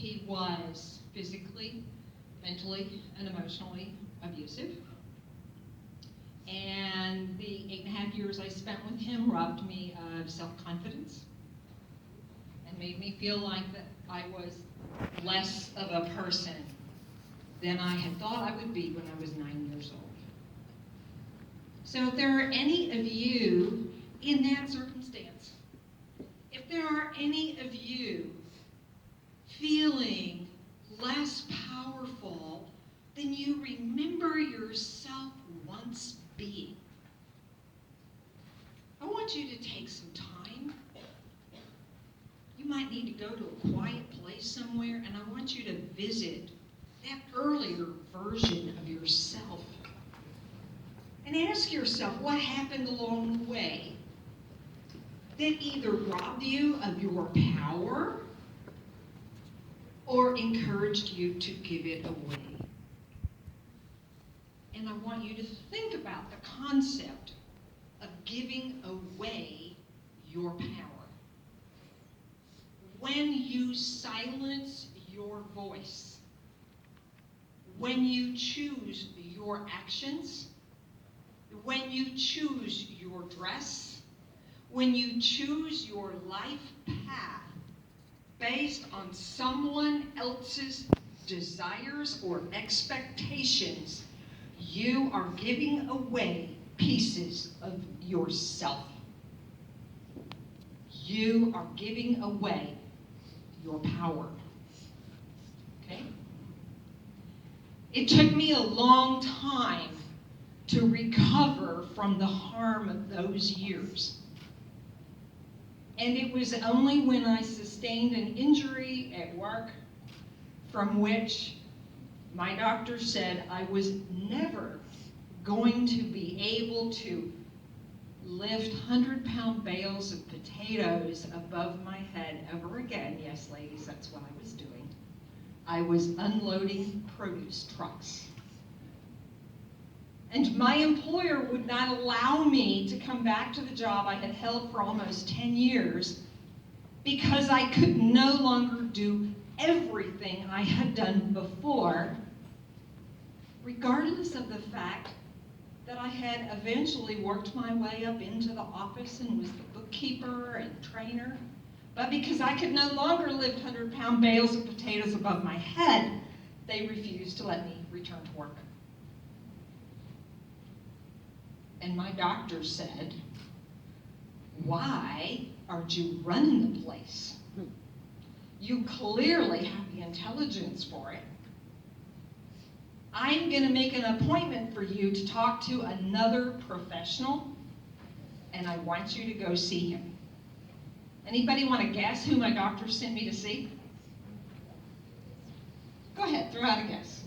He was physically, mentally, and emotionally abusive. And the 8.5 years I spent with him robbed me of self-confidence and made me feel like that I was less of a person than I had thought I would be when I was 9 years old. So if there are any of you in that circumstance, if there are any of you feeling less powerful than you remember yourself once being, I want you to take some time. You might need to go to a quiet place somewhere, and I want you to visit that earlier version of yourself. And ask yourself what happened along the way that either robbed you of your power or encouraged you to give it away. And I want you to think about the concept of giving away your power. When you silence your voice, when you choose your actions, when you choose your dress, when you choose your life path based on someone else's desires or expectations, you are giving away pieces of yourself. You are giving away your power. Okay? It took me a long time to recover from the harm of those years. And it was only when I sustained an injury at work from which my doctor said I was never going to be able to lift 100-pound bales of potatoes above my head ever again. Yes, ladies, that's what I was doing. I was unloading produce trucks. And my employer would not allow me to come back to the job I had held for almost 10 years because I could no longer do everything I had done before, regardless of the fact that I had eventually worked my way up into the office and was the bookkeeper and trainer. But because I could no longer lift 100-pound bales of potatoes above my head, they refused to let me return to work. And my doctor said, "Why aren't you running the place? You clearly have the intelligence for it. I'm going to make an appointment for you to talk to another professional, and I want you to go see him." Anybody want to guess who my doctor sent me to see? Go ahead, throw out a guess.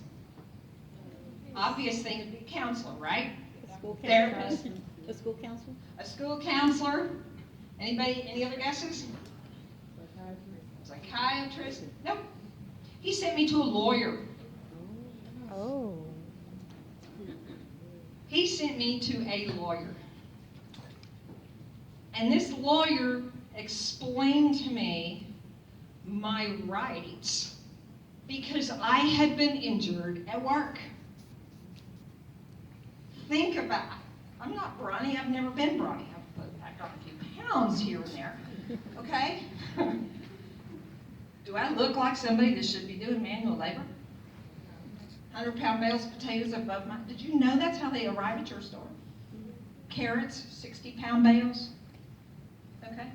Obvious thing would be a counselor, right? Therapist. A school counselor? A school counselor. Anybody, any other guesses? Psychiatrist. Nope. He sent me to a lawyer. Oh. He sent me to a lawyer. And this lawyer explained to me my rights because I had been injured at work. Think about it. I'm not brawny. I've never been brawny. I've put back on a few pounds here and there. Okay? Do I look like somebody that should be doing manual labor? 100-pound bales of potatoes above my... Did you know that's how they arrive at your store? Carrots, 60-pound bales. Okay?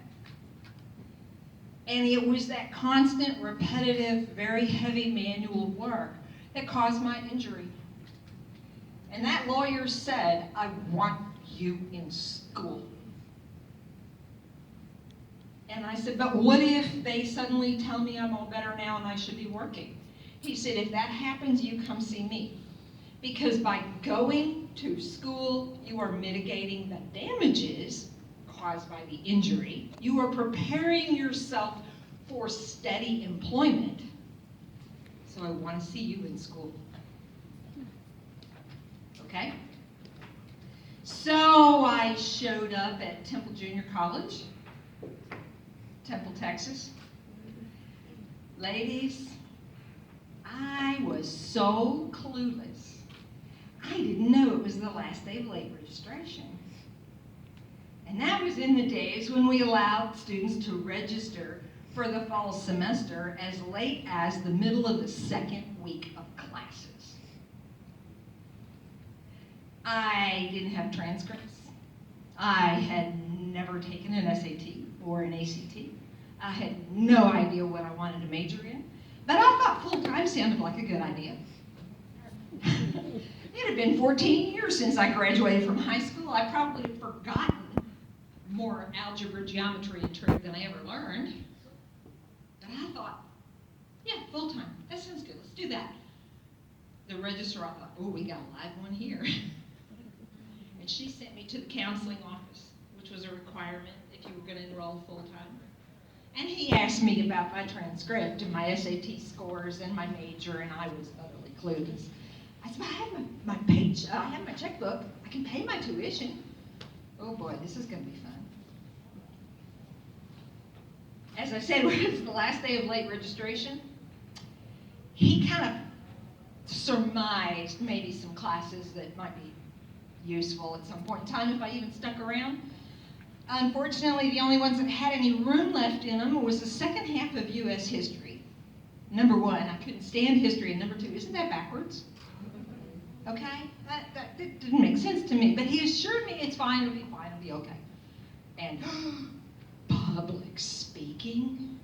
And it was that constant, repetitive, very heavy manual work that caused my injury. And that lawyer said, "I want you in school." And I said, "But what if they suddenly tell me I'm all better now and I should be working?" He said, "If that happens, you come see me. Because by going to school, you are mitigating the damages caused by the injury. You are preparing yourself for steady employment. So I want to see you in school." Okay? So I showed up at Temple Junior College, Temple, Texas. Ladies, I was so clueless. I didn't know it was the last day of late registration. And that was in the days when we allowed students to register for the fall semester as late as the middle of the second week of classes. I didn't have transcripts. I had never taken an SAT or an ACT. I had no idea what I wanted to major in, but I thought full-time sounded like a good idea. It had been 14 years since I graduated from high school. I probably had forgotten more algebra, geometry, and trig than I ever learned. But I thought, yeah, full-time, that sounds good, let's do that. The registrar, I thought, oh, we got a live one here. And she sent me to the counseling office, which was a requirement if you were going to enroll full-time. And he asked me about my transcript and my SAT scores and my major, and I was utterly clueless. I said, I have my checkbook, I can pay my tuition. Oh boy, this is going to be fun. As I said, when it was the last day of late registration, he kind of surmised maybe some classes that might be useful at some point in time if I even stuck around. Unfortunately, the only ones that had any room left in them was the second half of U.S. history. Number one, I couldn't stand history, and number two, isn't that backwards? Okay? That didn't make sense to me, but he assured me it's fine, it'll be okay. And public speaking?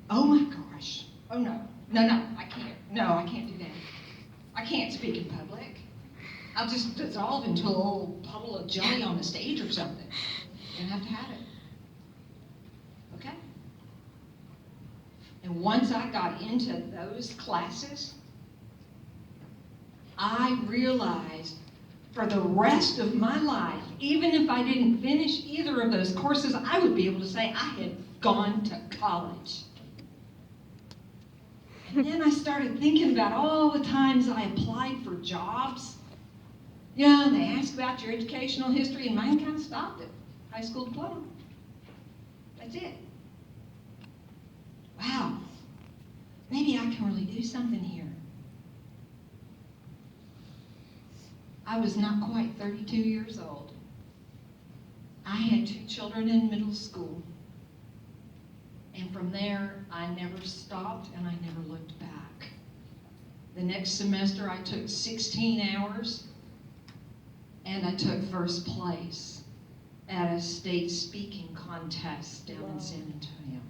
Oh my gosh. Oh no, I can't do that. I can't speak in public. I'll just dissolve into a little puddle of jelly on the stage or something. You don't have to have it. Okay? And once I got into those classes, I realized for the rest of my life, even if I didn't finish either of those courses, I would be able to say I had gone to college. And then I started thinking about all the times I applied for jobs. You know, and they asked about your educational history, and mine kind of stopped at high school diploma. That's it. Wow, maybe I can really do something here. I was not quite 32 years old. I had 2 children in middle school. And from there, I never stopped and I never looked back. The next semester, I took 16 hours and I took first place at a state speaking contest down in San Antonio.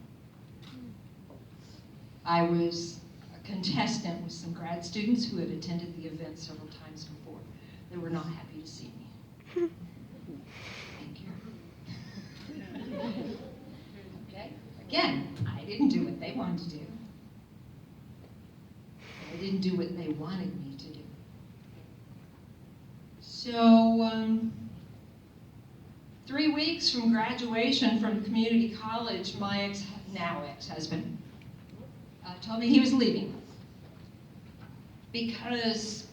I was a contestant with some grad students who had attended the event several times before. They were not happy to see me. Thank you. Okay? Again, I didn't do what they wanted to do. I didn't do what they wanted me to do. So, 3 weeks from graduation from community college, my now ex-husband told me he was leaving because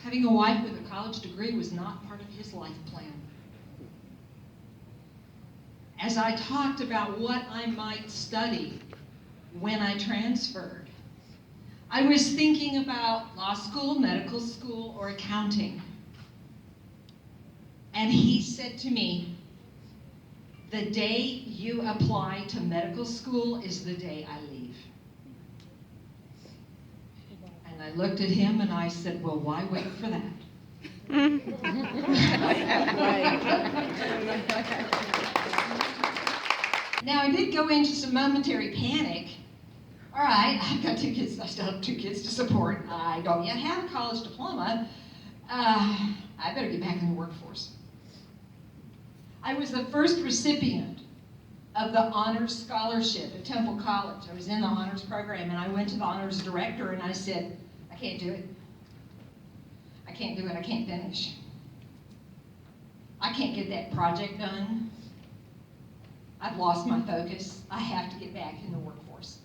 having a wife with a college degree was not part of his life plan. As I talked about what I might study when I transferred, I was thinking about law school, medical school, or accounting. And he said to me, the day you apply to medical school is the day I leave. And I looked at him and I said, well, why wait for that? Now, I did go into some momentary panic. All right, I've got 2 kids. I still have 2 kids to support. I don't yet have a college diploma. I better get back in the workforce. I was the first recipient of the honors scholarship at Temple College. I was in the honors program, and I went to the honors director, and I said, I can't do it. I can't do it. I can't finish. I can't get that project done. I've lost my focus. I have to get back in the workforce.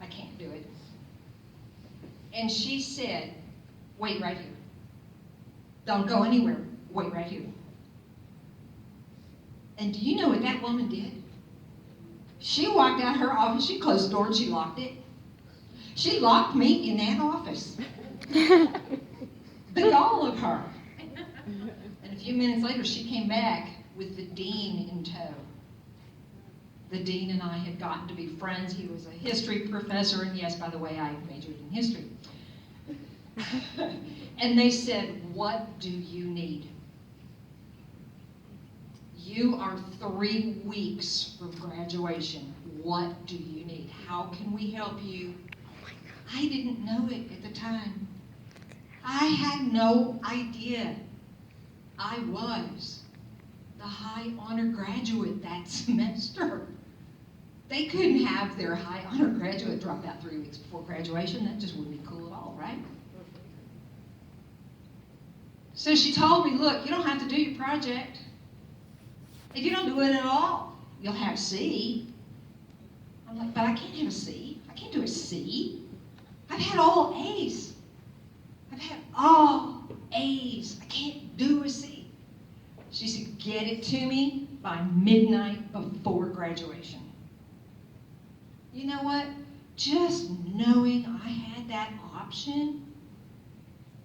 I can't do it. And she said, wait right here. Don't go anywhere. Wait right here. And do you know what that woman did? She walked out her office, she closed the door and she locked it. She locked me in that office. The gall of her. And a few minutes later, she came back with the dean in tow. The dean and I had gotten to be friends. He was a history professor, and yes, by the way, I majored in history. And they said, "What do you need? You are 3 weeks from graduation. What do you need? How can we help you?" I didn't know it at the time. I had no idea. I was the high honor graduate that semester. They couldn't have their high honor graduate drop out 3 weeks before graduation. That just wouldn't be cool at all, right? So she told me, "Look, you don't have to do your project. If you don't do it at all, you'll have C." I'm like, "But I can't have a C. I can't do a C. I've had all A's. I've had all A's. I can't do a C." She said, "Get it to me by midnight before graduation." You know what? Just knowing I had that option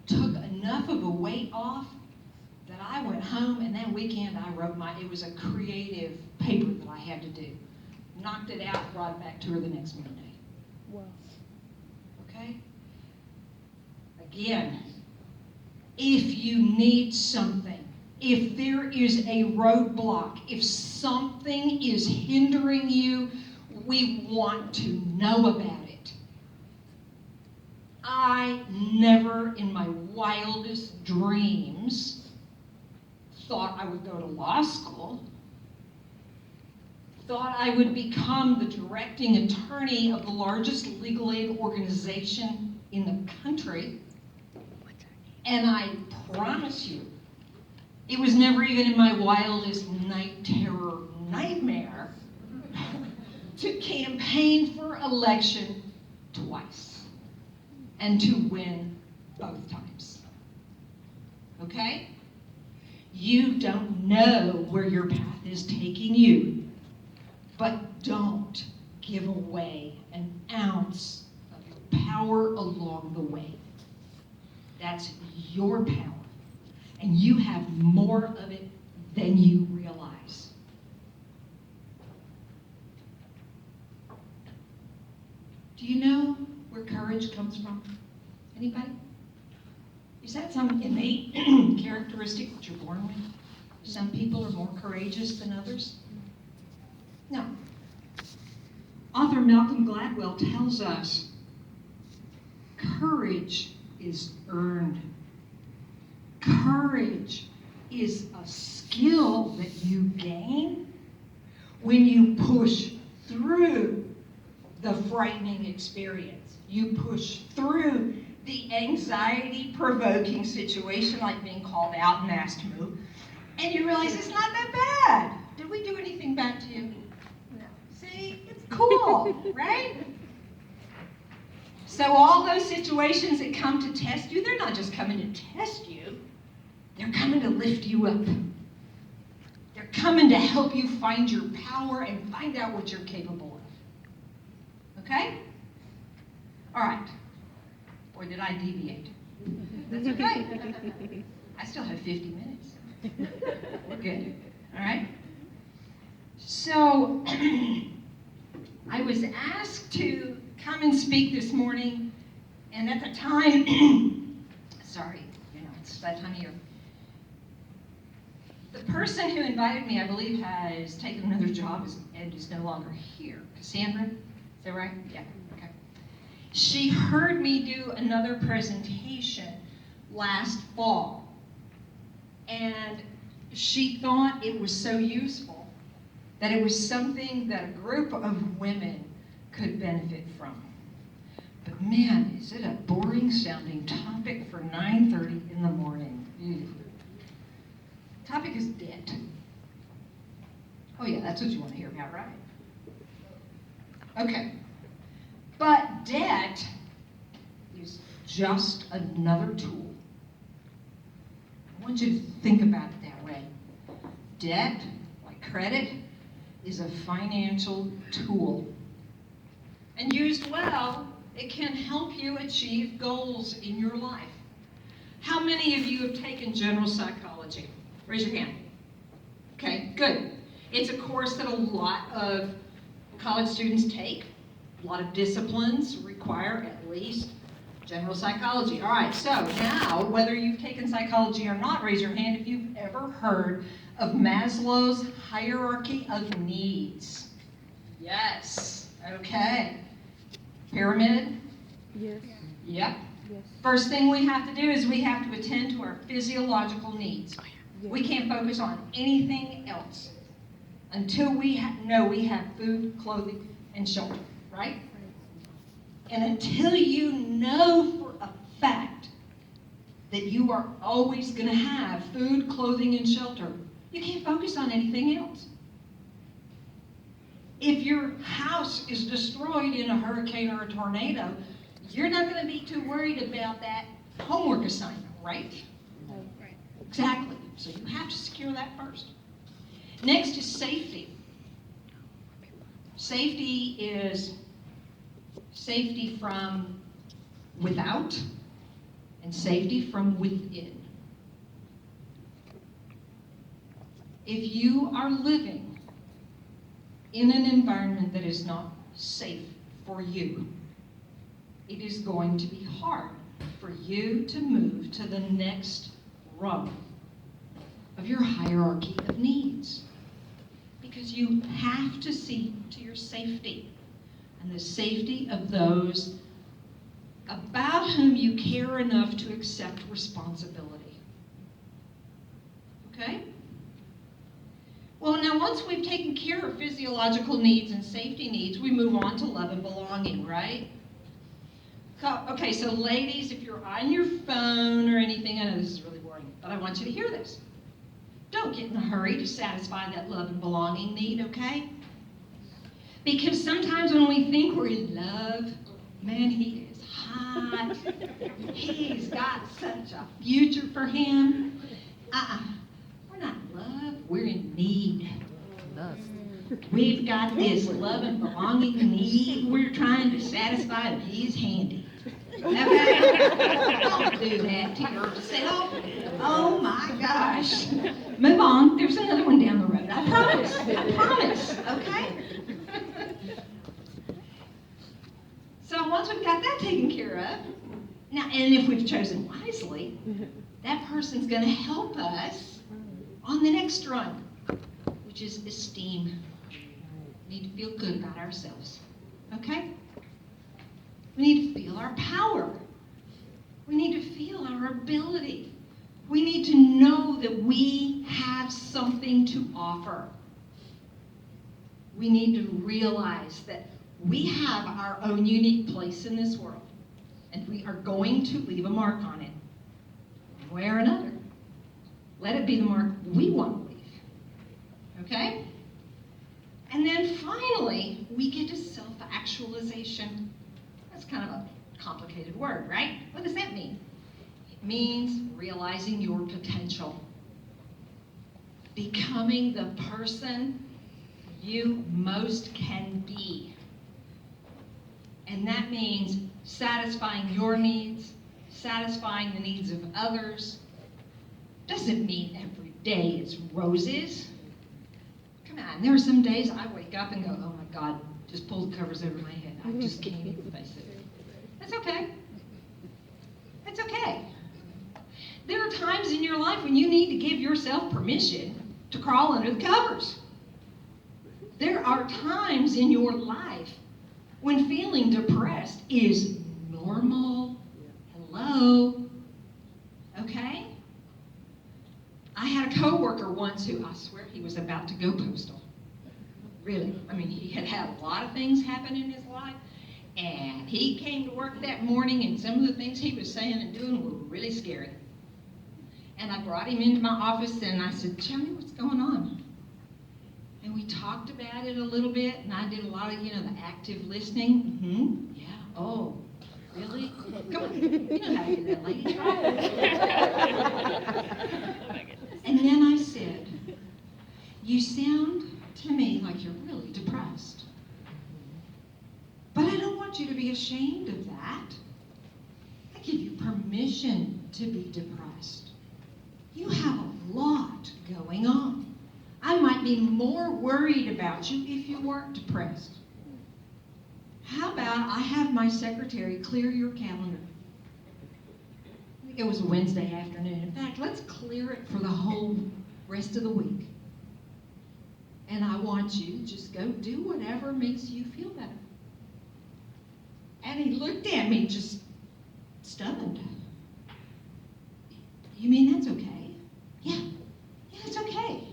took enough of a weight off that I went home, and that weekend I wrote it was a creative paper that I had to do. Knocked it out, brought it back to her the next Monday. Wow. Okay? Again, if you need something, if there is a roadblock, if something is hindering you, we want to know about it. I never in my wildest dreams thought I would go to law school, thought I would become the directing attorney of the largest legal aid organization in the country. And I promise you, it was never even in my wildest night terror nightmare to campaign for election twice and to win both times. Okay? You don't know where your path is taking you, but don't give away an ounce of your power along the way. That's your power, and you have more of it than you realize. Do you know where courage comes from? Anybody? Is that some innate characteristic that you're born with? Some people are more courageous than others? No. Author Malcolm Gladwell tells us courage is earned. Courage is a skill that you gain when you push through the frightening experience. You push through the anxiety-provoking situation like being called out and asked to move, and you realize it's not that bad. Did we do anything bad to you? No. See, it's cool, right? So all those situations that come to test you, they're not just coming to test you, they're coming to lift you up. They're coming to help you find your power and find out what you're capable of. Okay? All right. Or did I deviate? That's okay. I still have 50 minutes. We're good. All right? So, I was asked to come and speak this morning, and at the time, sorry, it's that time of year. The person who invited me, I believe, has taken another job and is no longer here. Cassandra, is that right? Yeah, okay. She heard me do another presentation last fall, and she thought it was so useful that it was something that a group of women could benefit from. But man, is it a boring sounding topic for 9:30 in the morning. Ew. Topic is debt. Oh yeah, that's what you want to hear about, right? Okay. But debt is just another tool. I want you to think about it that way. Debt, like credit, is a financial tool. And used well, It can help you achieve goals in your life. How many of you have taken general psychology? Raise your hand. Okay, good. It's a course that a lot of college students take. A lot of disciplines require at least general psychology. All right, so now, whether you've taken psychology or not, raise your hand if you've ever heard of Maslow's hierarchy of needs. Yes, okay. Pyramid? Yes. Yep. Yes. First thing we have to do is we have to attend to our physiological needs. Yes. We can't focus on anything else until we know we have food, clothing, and shelter, right? And until you know for a fact that you are always going to have food, clothing, and shelter, you can't focus on anything else. If your house is destroyed in a hurricane or a tornado, you're not going to be too worried about that homework assignment, right? No. Exactly. So you have to secure that first. Next is safety. Safety is safety from without and safety from within. If you are living in an environment that is not safe for you, it is going to be hard for you to move to the next rung of your hierarchy of needs. Because you have to see to your safety and the safety of those about whom you care enough to accept responsibility. Okay? Well, now once we've taken care of physiological needs and safety needs, we move on to love and belonging, right? Okay, so ladies, if you're on your phone or anything, I know this is really boring, but I want you to hear this. Don't get in a hurry to satisfy that love and belonging need, okay? Because sometimes when we think we're in love, man, he is hot. He's got such a future for him. We're not in love, we're in need. We've got this love and belonging need we're trying to satisfy, and he's handy. Okay? Don't do that to yourself. Oh my gosh. Move on. There's another one down the road. I promise. I promise. Okay? So once we've got that taken care of, now, and if we've chosen wisely, that person's going to help us on the next rung, which is esteem. We need to feel good about ourselves. Okay? We need to feel our power. We need to feel our ability. We need to know that we have something to offer. We need to realize that we have our own unique place in this world, and we are going to leave a mark on it, one way or another. Let it be the mark we want to leave. Okay? And then finally, we get to self-actualization. That's kind of a complicated word, right? What does that mean? It means realizing your potential. Becoming the person you most can be. And that means satisfying your needs, satisfying the needs of others. Doesn't mean every day is roses. Come on, there are some days I wake up and go, oh my God, just pull the covers over my head. I just can't even face it. That's okay. That's okay. There are times in your life when you need to give yourself permission to crawl under the covers. There are times in your life when feeling depressed is normal. Hello. Okay? I had a coworker once who, I swear, he was about to go postal. Really. I mean, he had had a lot of things happen in his life, and he came to work that morning, and some of the things he was saying and doing were really scary. And I brought him into my office, and I said, tell me what's going on. And we talked about it a little bit, and I did a lot of, the active listening. Mm-hmm. Yeah. Oh, really? Come on. You know how to do that, lady. Try it. And then I said, you sound to me like you're really depressed. But I don't want want you to be ashamed of that. I give you permission to be depressed. You have a lot going on. I might be more worried about you if you weren't depressed. How about I have my secretary clear your calendar? I think it was a Wednesday afternoon. In fact, let's clear it for the whole rest of the week. And I want you to just go do whatever makes you feel better. And he looked at me just stunned. You mean that's okay? Yeah, it's okay.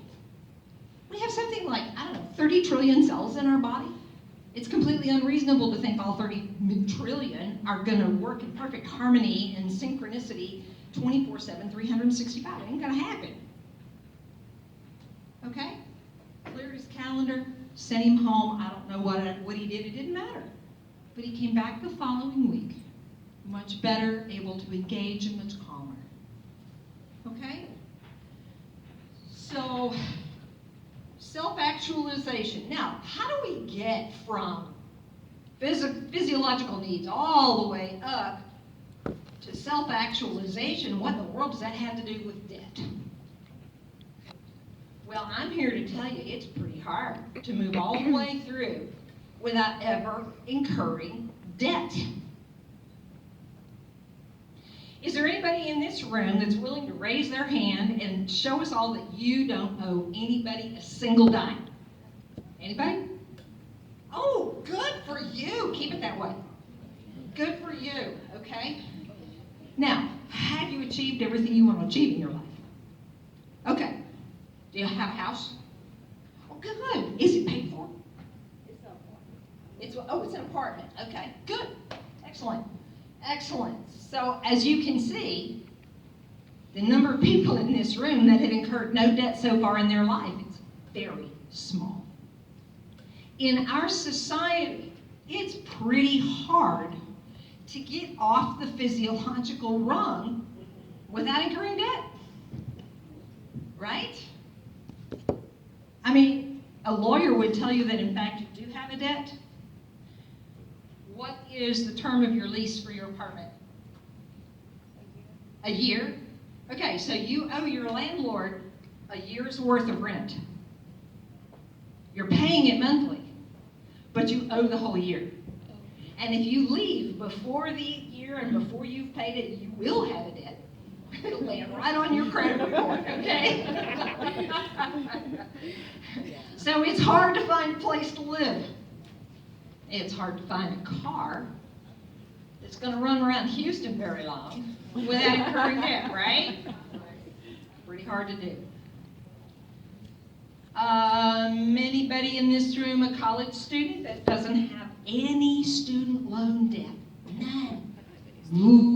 We have something like, 30 trillion cells in our body. It's completely unreasonable to think all 30 trillion are going to work in perfect harmony and synchronicity 24/7, 365. It ain't going to happen. Okay? Cleared his calendar, sent him home. I don't know what he did. It didn't matter. But he came back the following week, much better, able to engage and much calmer. Okay? So, self-actualization. Now, how do we get from physiological needs all the way up to self-actualization? What in the world does that have to do with debt? Well, I'm here to tell you it's pretty hard to move all the way through without ever incurring debt. Is there anybody in this room that's willing to raise their hand and show us all that you don't owe anybody a single dime? Anybody? Oh, good for you. Keep it that way. Good for you, okay? Now, have you achieved everything you want to achieve in your life? Okay. Do you have a house? Oh, good. Is it paid for? It's an apartment. Okay, good. Excellent. Excellent. So, as you can see, the number of people in this room that have incurred no debt so far in their life is very small. In our society, it's pretty hard to get off the physiological rung without incurring debt. Right? I mean, a lawyer would tell you that in fact you do have a debt. What is the term of your lease for your apartment? A year? Okay, so you owe your landlord a year's worth of rent. You're paying it monthly, but you owe the whole year. And if you leave before the year and before you've paid it, you will have a debt. It'll land right on your credit report, okay? So it's hard to find a place to live. It's hard to find a car that's going to run around Houston very long without incurring debt, right? Pretty hard to do. Anybody in this room a college student that doesn't have any student loan debt? None. Ooh.